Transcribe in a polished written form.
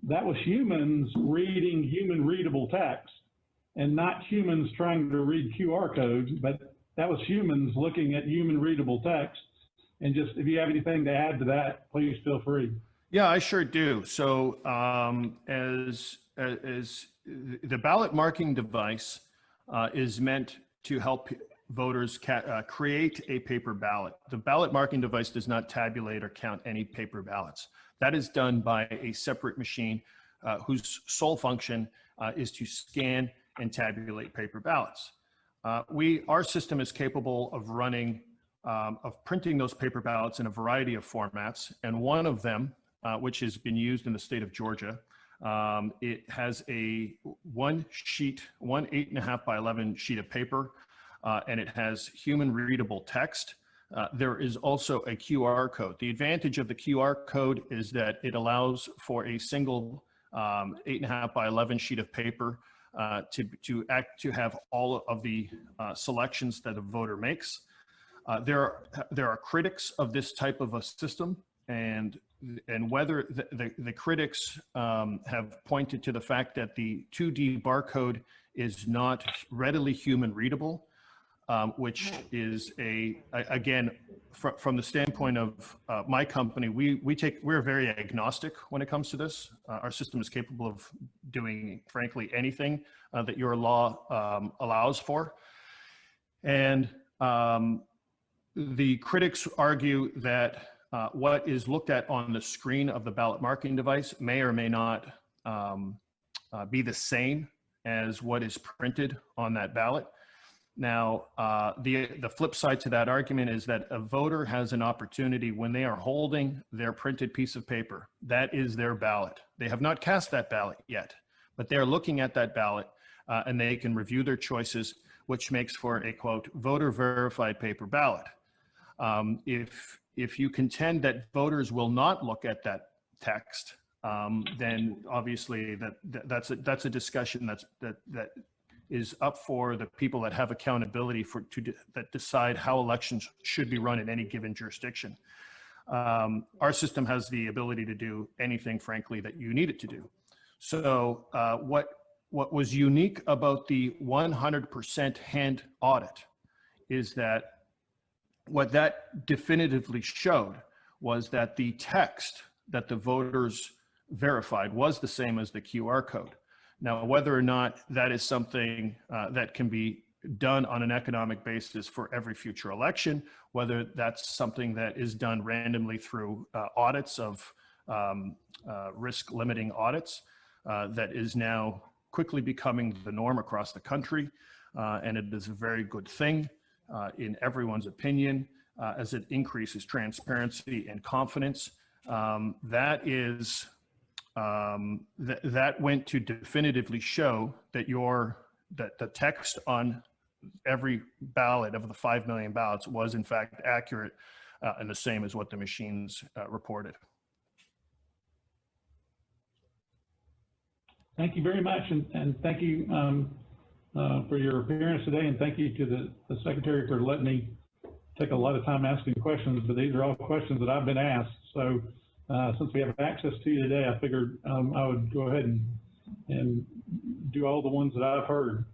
that was humans reading human readable text and not humans trying to read QR codes, but that was humans looking at human readable text. And just, if you have anything to add to that, please feel free. Yeah, I sure do. So as the ballot marking device is meant to help voters create a paper ballot. The ballot marking device does not tabulate or count any paper ballots. That is done by a separate machine whose sole function is to scan and tabulate paper ballots. Our system is capable of running, of printing those paper ballots in a variety of formats, and one of them, which has been used in the state of Georgia, it has a one 8.5 by 11 sheet of paper, and it has human readable text. There is also a QR code. The advantage of the QR code is that it allows for a single 8.5 by 11 sheet of paper to have all of the selections that a voter makes. There are critics of this type of a system, and whether the critics have pointed to the fact that the 2D barcode is not readily human readable, which is again, from the standpoint of my company, we're very agnostic when it comes to this. Our system is capable of doing, frankly, anything that your law allows for. And the critics argue that what is looked at on the screen of the ballot marking device may or may not be the same as what is printed on that ballot. Now, the flip side to that argument is that a voter has an opportunity when they are holding their printed piece of paper. That is their ballot. They have not cast that ballot yet, but they're looking at that ballot and they can review their choices, which makes for a, quote, voter verified paper ballot. If you contend that voters will not look at that text, then obviously that's a discussion that is up for the people that have accountability that decide how elections should be run in any given jurisdiction. Our system has the ability to do anything, frankly, that you need it to do. So what was unique about the 100% hand audit is that what that definitively showed was that the text that the voters verified was the same as the QR code. Now, whether or not that is something that can be done on an economic basis for every future election, whether that's something that is done randomly through audits of risk limiting audits, that is now quickly becoming the norm across the country. And it is a very good thing in everyone's opinion as it increases transparency and confidence. That went to definitively show that the text on every ballot of the 5 million ballots was in fact accurate and the same as what the machines reported. Thank you very much, and thank you for your appearance today, and thank you to the Secretary for letting me take a lot of time asking questions, but these are all questions that I've been asked. So since we have access to you today, I figured I would go ahead and do all the ones that I've heard.